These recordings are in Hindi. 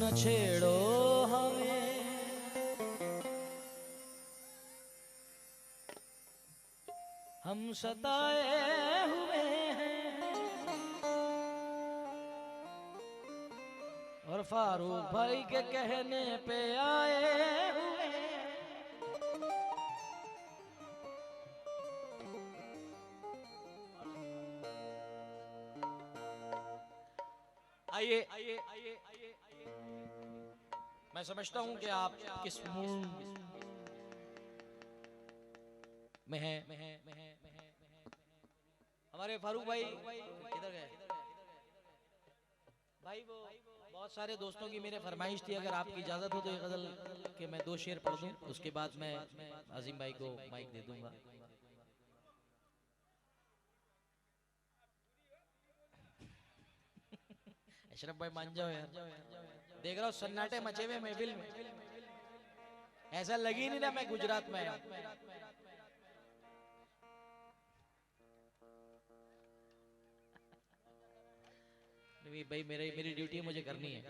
न छेड़ो हमें, हम सताए हुए हैं। और फारूक भाई के कहने पे आए हुए हैं। आइए आइए आइए आइए, मैं समझता हूं कि आप किस मूड में हैं। हमारे फारूक भाई किधर गए भाई? वो बहुत सारे दोस्तों की मेरे फरमाइश थी, अगर आपकी इजाजत हो तो ये गजल के मैं 2 शेर पढ़ दूं, उसके बाद मैं अजीम भाई को माइक दे दूंगा। अशरफ भाई मान जाओ यार, देख रहा हूँ सन्नाटे मचे हुए महफिल में, ऐसा लगी नहीं ना मैं गुजरात में आया। भाई मेरी ड्यूटी मुझे करनी है।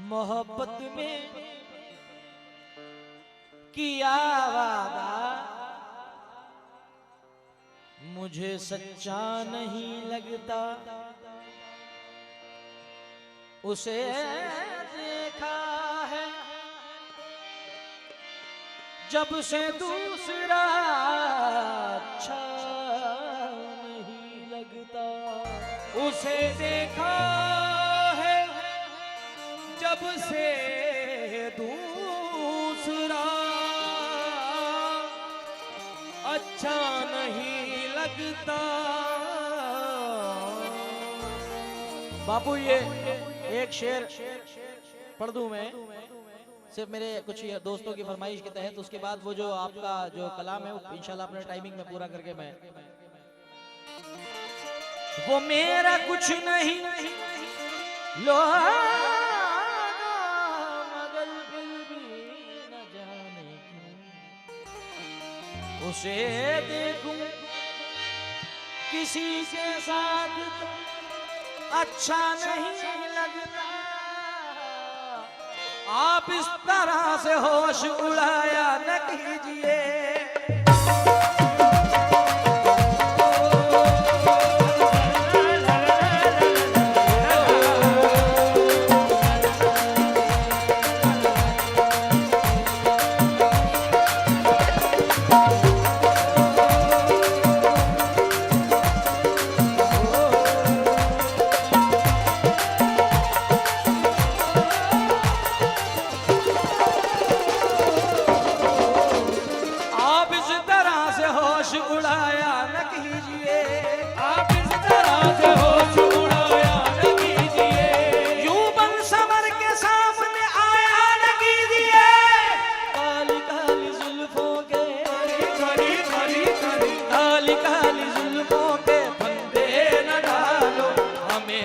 मोहब्बत में किया वादा मुझे सच्चा नहीं लगता, उसे देखा है जब से दूसरा अच्छा नहीं लगता, उसे देखा जब से दूसरा अच्छा नहीं लगता। बापू ये एक शेर पढ़ दूं मैं, सिर्फ मेरे कुछ दोस्तों की फरमाइश के तहत, उसके बाद वो जो आपका जो कलाम है वो इंशाल्लाह अपने टाइमिंग में पूरा करके मैं, वो मेरा कुछ नहीं लो उसे देखूं किसी के साथ तो अच्छा नहीं लगता, आप इस तरह से होश उड़ाया न कीजिए।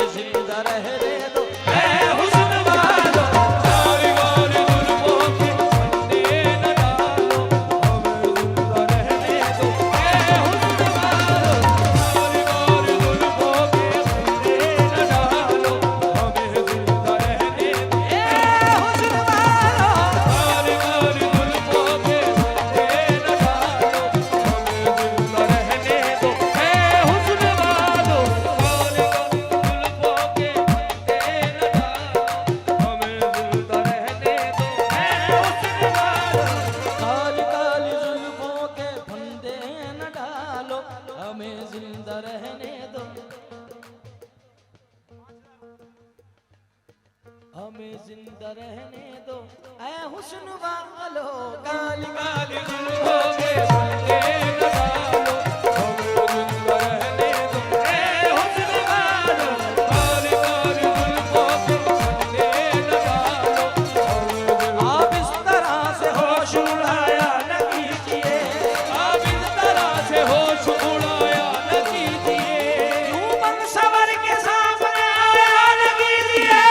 जिंदा रहने दो ऐ हुस्न वालो, काली काली जुल्फों के फंदे न डालो, हमें जिंदा रहने दो ऐ हुस्न वालो, काली काली जुल्फों के फंदे न डालो, हमें जिंदा रहने दो ऐ हुस्न वालो, काली काली जुल्फों के फंदे न डालो, हमें जिंदा रहने दो ऐ हुस्न वालो, काली काली जुल्फों के फंदे न डालो, हमें जिंदा रहने दो ऐ हुस्न वालो, काली काली जुल्फों के फंदे न डालो, हमें जिंदा रहने दो, हमें जिंदा रहने दो ऐ हुस्न वालो, काली काली जुल्फों के फंदे न डालो, हमें जिंदा रहने दो ऐ हुस्न वालो, काली काली जुल्फों के फंदे न डालो, आप इस तरह से होश उड़ाया न कीजिए, आप इस तरह से होश उड़ाया न कीजिए, यूं मन सवर के सामने आया न कीजिए,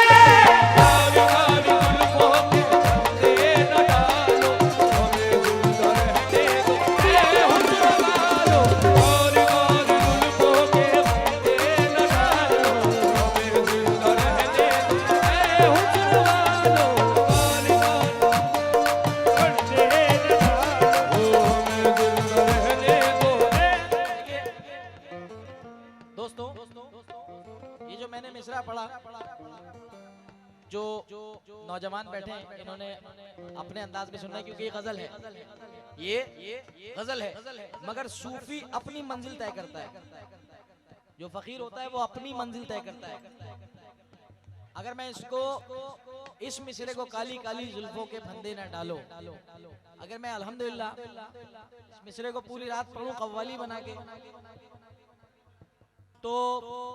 काली काली जुल्फों के फंदे न डालो, हमें जिंदा रहने दो ऐ हुस्न वालो, काली काली जुल्फों के फंदे न डालो, हमें जिंदा रहने दो ऐ हुस्न वालो, काली काली फंदे न डालो, हमें जिंदा रहने दो दोस्तों, ये जो मैंने मिसरा पढ़ा, जो नौजवान बैठे हैं इन्होंने अपने अंदाज में सुनना है क्योंकि ये गजल है, ये गजल है, मगर सूफी अपनी मंजिल तय करता है, जो फकीर होता है वो अपनी मंजिल तय करता है। अगर मैं इसको इस मिसरे को काली काली जुल्फों के फंदे न डालो, अगर मैं अल्हम्दुलिल्लाह इस मिसरे को पूरी रात पढ़ूं कव्वाली बना के तो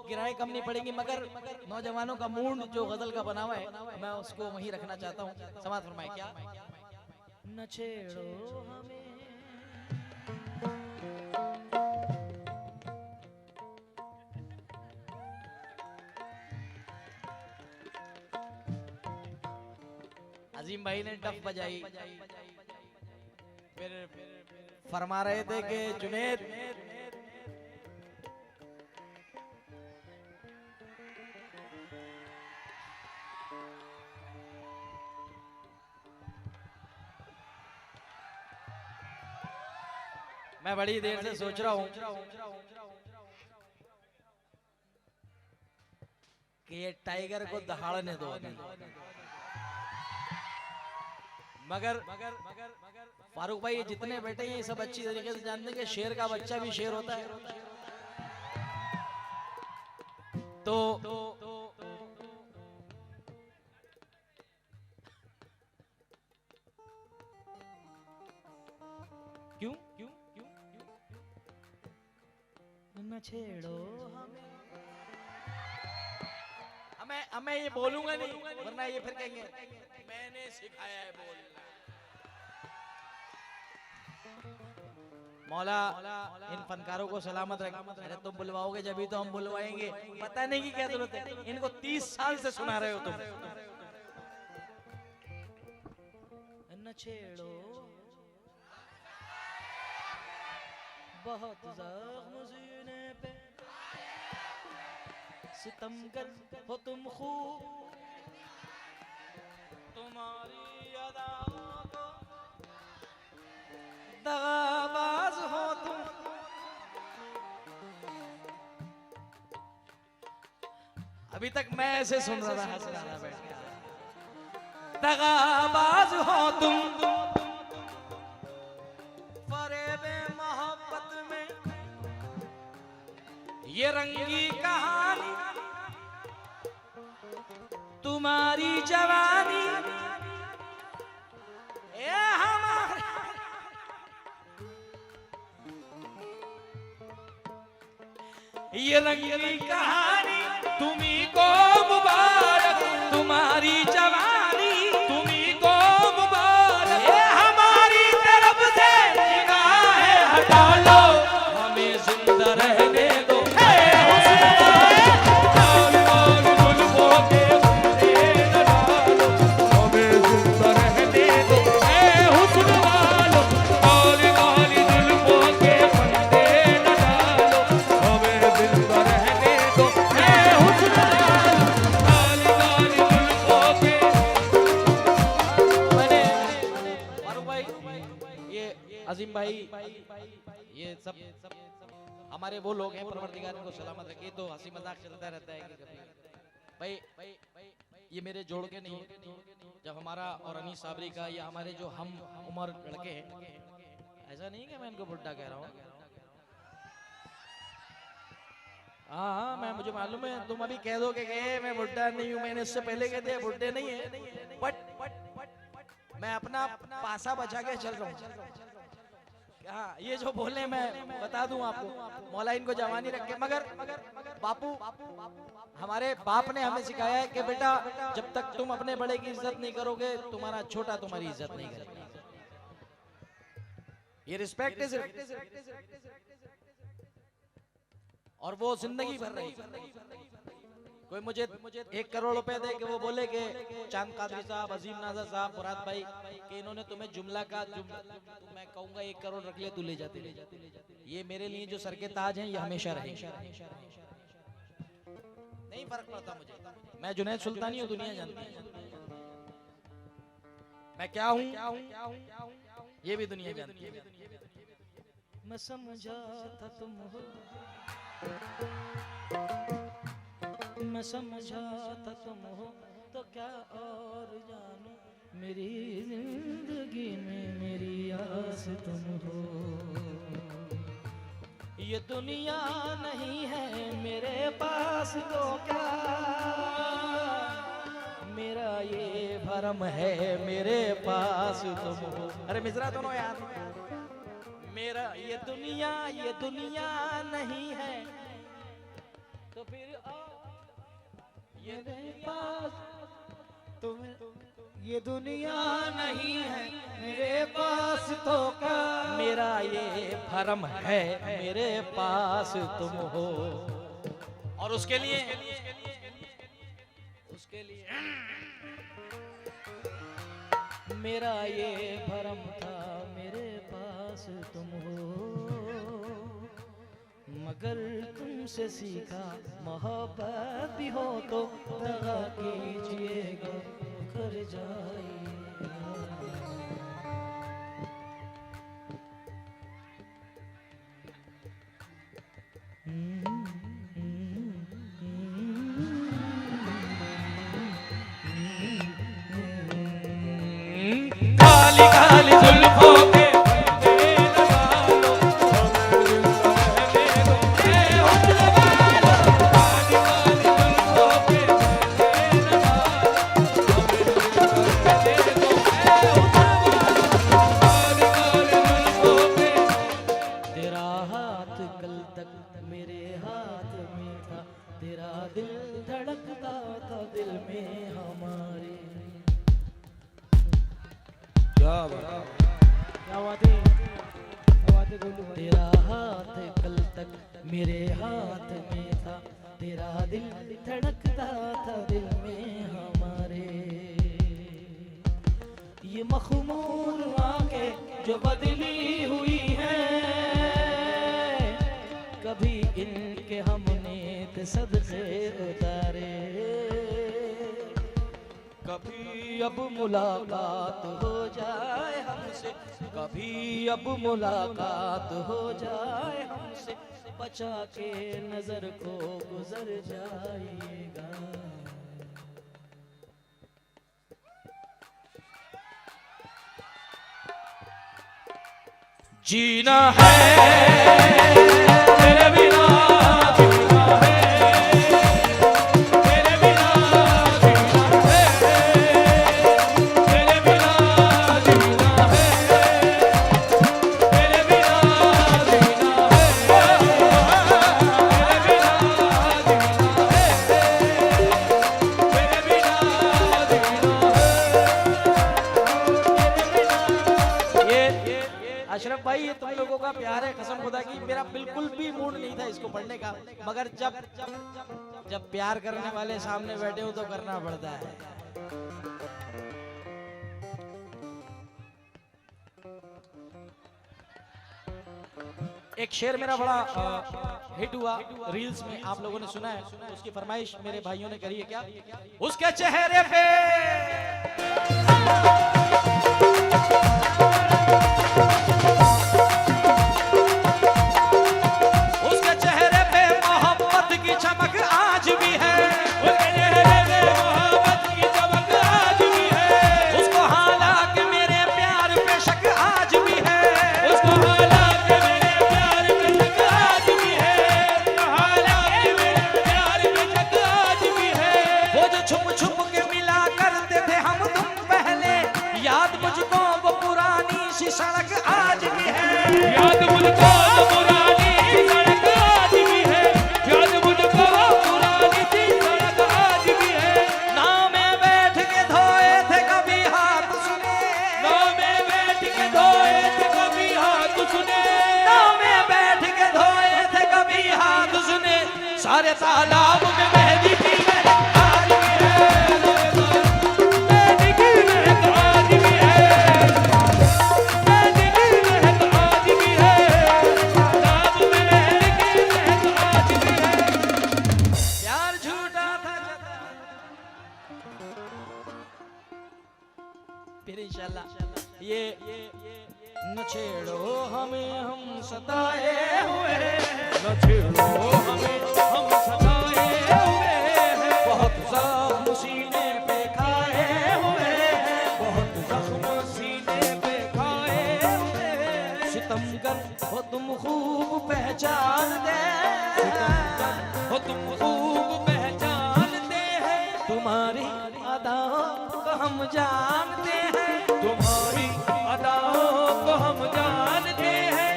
गिराएं कम नहीं पड़ेंगी, मगर नौजवानों का मूड जो गजल का बना हुआ है मैं उसको वहीं रखना चाहता हूँ। समाज फरमाए क्या न छेड़ो हमें, अजीम भाई ने डफ बजाई, फिर फरमा रहे थे कि जुनैद मैं बड़ी देर से सोच रहा हूं कि ये टाइगर को दहाड़ने दो, मगर फारूक भाई ये जितने बैठे हैं ये सब अच्छी तरीके से जानते हैं कि शेर का बच्चा भी शेर होता है। तो क्यों क्यों क्यों न छेड़ो हमें ये बोलूंगा नहीं, वरना ये फिर कहेंगे मैंने सिखाया है बोलना। मौला इन फनकारों को सलामत रख। अरे तुम बुलवाओगे जब तो हम बुलवाएंगे, पता नहीं की क्या जरूरत है, इनको 30 साल से सुना रहे हो तुम। न छेड़ो बहुत ज़ख्म सीने पे, सितमगर हो तुम खूब, तुम्हारी अदाओं को दगाबाज हो तुम। अभी तक मैं ऐसे सुन रहा था, हंस रहा था बैठ के। दगाबाज हो तुम, फरेबे मोहब्बत में ये रंगी कहानी, तुम्हारी जवानी ये हमारे, ये रंगी कहानी तुम्ही को मुबारक, तुम्हारी जवानी तुम्ही को मुबारक, ये हमारी तरफ से निगाहें हटा लो, हमें जिंदा रहने दो। ये सब हमारे वो लोग हैं, परवरदिगार इनको सलामत रखे। तो हंसी मजाक चलता रहता है कि कभी भाई ये मेरे जोड़ के नहीं, जब हमारा और अनीस साबरी का या हमारे जो हम उम्र लड़के हैं, ऐसा नहीं कि मैं इनको बुड्ढा कह रहा हूँ। हाँ मैं मुझे मालूम है तुम अभी कह दोगे कि मैं बुड्ढा नहीं हूँ, मैंने इससे पहले कह दिया बुड्ढे नहीं है, बट मैं अपना पासा बचा के चल रहा हूँ। हाँ ये जो बोले मैं बता दूं आपको, मौला इनको जवानी रखे, मगर बापू हमारे बाप ने हमें सिखाया है कि बेटा जब तक तुम अपने बड़े की इज्जत नहीं करोगे, तुम्हारा छोटा तुम्हारी इज्जत नहीं करेगा। ये रिस्पेक्ट है और वो जिंदगी भर रही। कोई मुझे 1 करोड़ रुपए दे कि वो बोले कि चांद कादरी साहब, अजीम नाज़र साहब, मुराद भाई कि इन्होंने तुम्हें जुमला का तो मैं कहूंगा 1 करोड़ रख ले, तू ले जाते। ये मेरे लिए जो सर के ताज हैं ये हमेशा रहे, नहीं फर्क पड़ता मुझे। मैं जुनैद सुल्तानी हूँ, दुनिया जानती है मैं क्या हूँ, ये भी दुनिया जानती है। मैं समझा था तुम हो, मैं समझा था तुम हो तो क्या और जानू, मेरी जिंदगी में मेरी आस तुम हो। ये दुनिया नहीं है मेरे पास तो क्या, मेरा ये भरम है मेरे पास तुम हो। अरे मिश्रा दोनों यार, मेरा ये दुनिया नहीं है तो फिर ये पास तुम, ये दुनिया नहीं है मेरे पास तो क्या, मेरा ये भरम है मेरे पास तुम हो। और उसके लिए मेरा ये भरम था मेरे पास तुम हो, मगर तुमसे सीखा मोहब्बत भी हो तो दगा कीजिएगा कर जाइएगा। काली काली जुल्फों के तेरा हाथ कल तक मेरे हाथ में था, तेरा दिल धड़कता था दिल में हमारे। ये मखमूर आंखें जो बदली हुई हैं, कभी इनके हमने सदके उतारे, कभी अब मुलाकात हो जाए हमसे, कभी अब मुलाकात हो जाए हमसे, बचा के नजर को गुजर जाएगा। जीना है तेरे बिना, जीना है तेरे बिना, जीना है तेरे बिना, जीना है तेरे बिना, जीना है तेरे बिना, जीना है तेरे बिना, जीना है। ये अशरफ भाई, ये तुम लोगों का प्यार है, कसम खुदा की मेरा बिल्कुल भी मूड नहीं था इसको पढ़ने का, मगर जब प्यार करने वाले सामने बैठे हो तो करना पड़ता है। एक शेर मेरा बड़ा हिट हुआ रील्स में, आप लोगों ने सुना है, उसकी फरमाइश मेरे भाइयों ने करी है। क्या? उसके चेहरे पे तालाब में मेहंदी की महक आज भी है, मेहंदी की महक आज भी है, मेहंदी की महक आज भी है, तालाब में मेहंदी की महक आज भी है। प्यार झूठा था फिर इंशाल्लाह ये न छेड़ो हमें हम सताए हुए हैं, न छेड़ो हमें हम सताए हुए हैं, बहुत जख्म सीने पे खाए हुए हैं, बहुत जख्म सीने पे खाए हुए हैं। सितमगर हो तुम खूब पहचानते हैं, हो तुम खूब पहचानते हैं, तुम्हारी अदाओं को हम जानते हैं, तुम्हारी अदाओं को हम जानते हैं,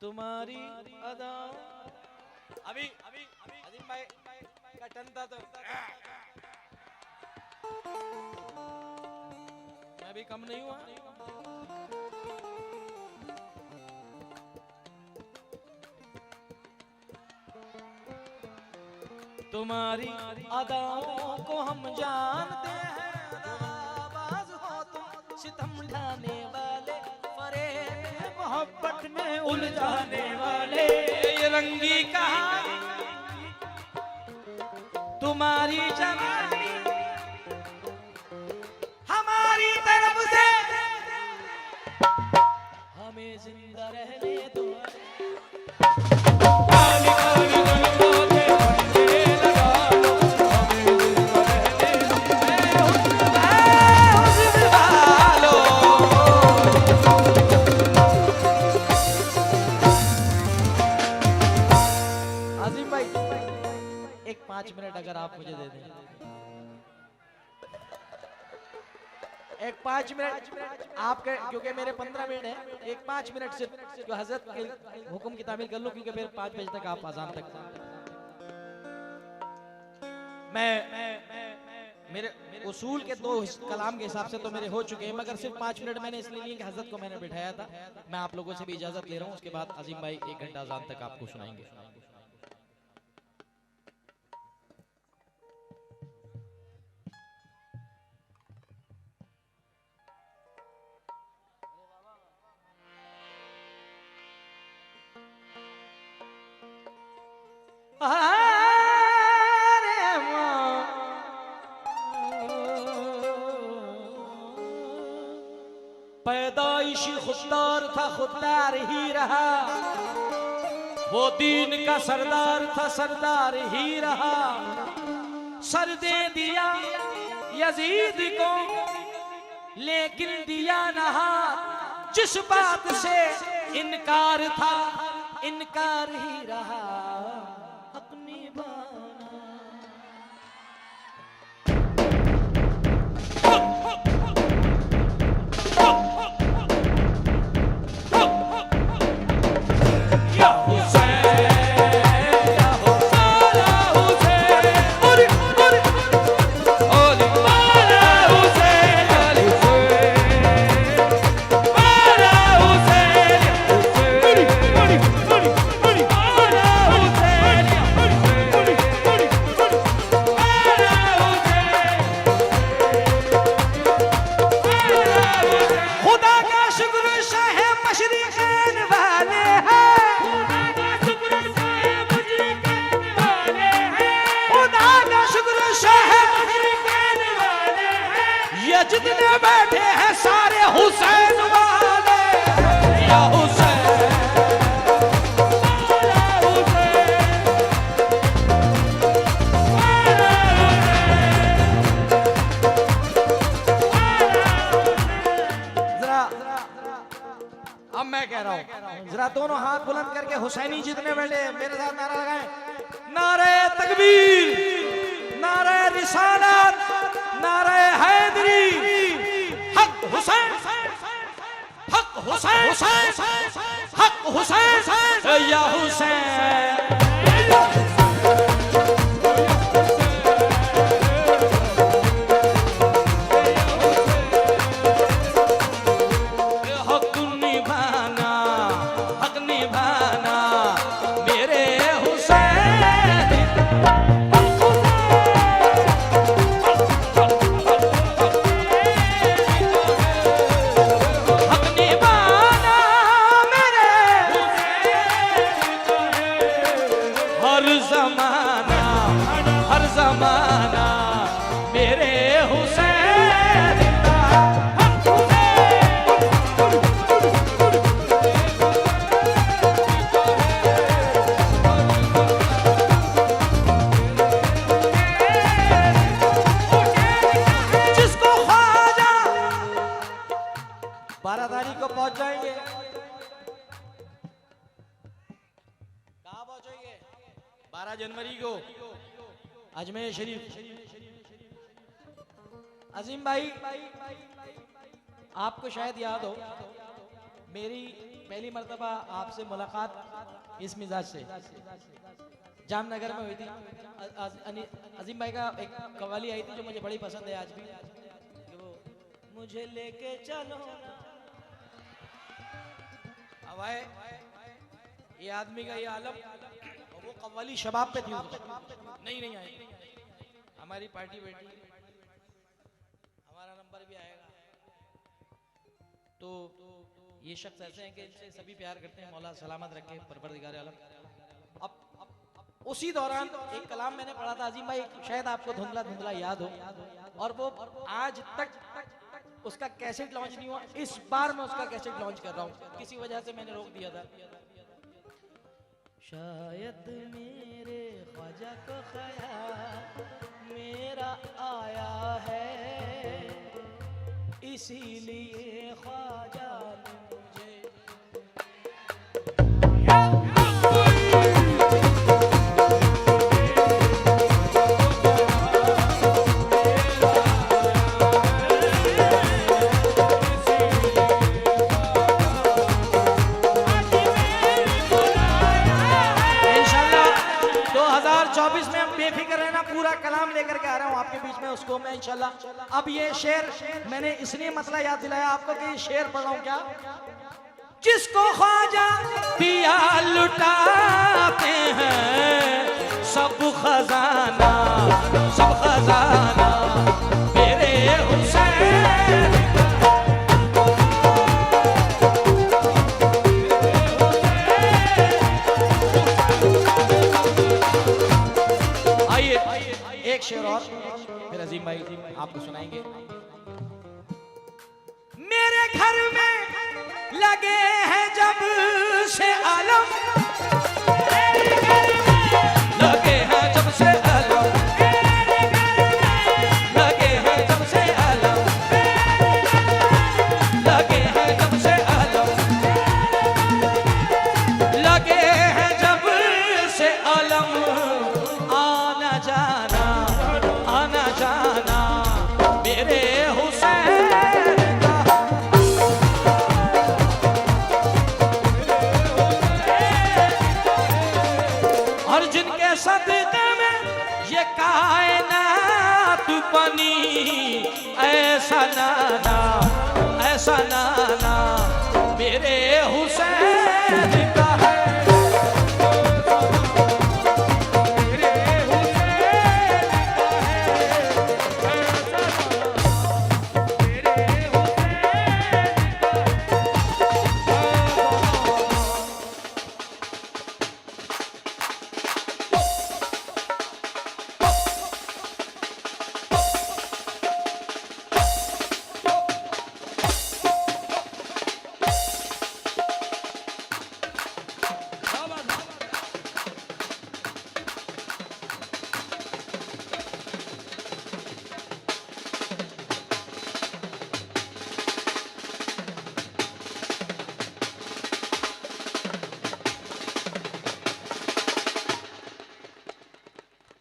तुम्हारी अदाओं। अभी अजीम भाई का टन था तो मैं भी कम नहीं हुआ। तुम्हारी अदाओं को हम जानते हैं, अदाबाज हो तुम सितम ढाने वाले, फरेब मोहब्बत में उलझाने वाले, ये रंगी कहानी तुम्हारी जवानी हमारी तरफ से हमें जिंदा रहने दो। आजिम भाई एक 5 मिनट अगर आप मुझे दे दें, एक 5 मिनट आपके, क्योंकि मेरे 15 मिनट है, एक 5 मिनट सिर्फ जो हजरत के हुक्म की तामील कर लो, क्योंकि फिर 5 बजे तक आप अजान तक। मैं मेरे उसूल के 2 कलाम के हिसाब से तो मेरे हो चुके हैं, मगर सिर्फ 5 मिनट मैंने इसलिए लिए कि हजरत को मैंने बिठाया था। मैं आप लोगों से भी इजाजत ले रहा हूँ, उसके बाद अजीम भाई 1 घंटा अजान तक आपको सुनाएंगे। पैदाइशी खुददार था, खुददार ही रहा, वो दीन का सरदार था, सरदार ही रहा। सर दे दिया यजीद को लेकिन दिया ना हाथ, जिस बात से इनकार था इनकार ही रहा। अपनी जितने बैठे हैं सारे हुसैन वाले, या हुसैन जरा अब मैं कह रहा हूं, जरा दोनों हाथ बुलंद करके हुसैनी जितने बैठे मेरे साथ नारा लगाएं। नारे तकबीर, नारे रिसालत, नारे हैदरी, हक हुसैन, हक हुसैन, हक हुसैन, या हुसैन। हक निभाना, हक निभाना, हर जमाना, हर जमाना मेरे हुसैन का। जिसको ख्वाजा 12 तारीख को पहुंच जाएंगे। कहाँ पहुंचेंगे? 12 जनवरी को अजमेर शरीफ। अजीम भाई, आपको शायद याद हो मेरी पहली मर्तबा आपसे मुलाकात इस मिजाज से जामनगर में हुई थी। अजीम भाई का एक कव्वाली आई थी जो मुझे बड़ी पसंद है आज भी, कि वो मुझे लेके चलो ना। अब आए ये आदमी का ये आलम, वो कव्वाली शबाब पे थी, नहीं आई। हमारी पार्टी बैठी, हमारा नंबर भी आएगा। तो ये शख्स ऐसे हैं कि इनसे सभी प्यार करते हैं, मौला सलामत रखे परवरदिगार आलम। अब उसी दौरान एक कलाम मैंने पढ़ा था अजीम भाई, शायद आपको धुंधला धुंधला याद हो, और वो आज तक उसका कैसेट लॉन्च नहीं हुआ। इस बार मैं उसका कैसेट लॉन्च कर रहा हूँ, किसी वजह से मैंने रोक दिया था। शायद मेरे ख्वाजा को ख्याल मेरा आया है, इसीलिए ख्वाजा ने मुझे बेफिक्र रहना, पूरा कलाम लेकर के आ रहा हूँ आपके बीच में, उसको मैं इंशाल्लाह। अब ये शेर मैंने इसलिए मसला याद दिलाया आपको कि ये शेर पढ़ रहा हूँ क्या। जिसको ख्वाजा दिया लुटाते हैं सब खजाना, सब खजाना मेरे हुसैन। एक शेर और फिर अजीम भाई आपको सुनाएंगे। मेरे घर में लगे हैं जब से आलम, लगे हैं जब से आलम, लगे हैं जब से आलम, लगे हैं जब से आलम, लगे हैं जब से आलम। आना जाना, आना जाना मेरे हुसैन का। और जिनके सदक़े में ये कायनात बनी, ऐसा नाना, ऐसा नाना मेरे हुसैन का है।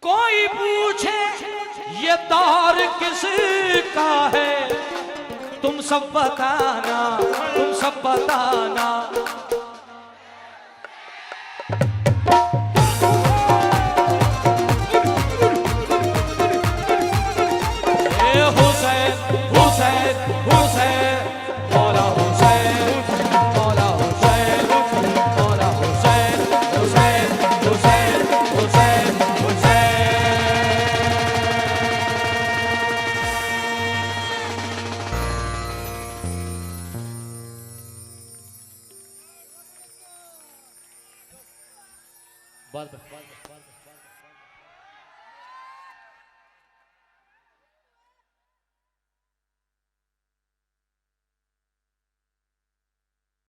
कोई पूछे ये दौर किसका है, तुम सब बताना, तुम सब बताना। हुसैन हुसैन हुसैन मौला हुसैन, मौला हुसैन, मौला हुसैन, हुसैन हुसैन हुसैन हुसैन। बहुत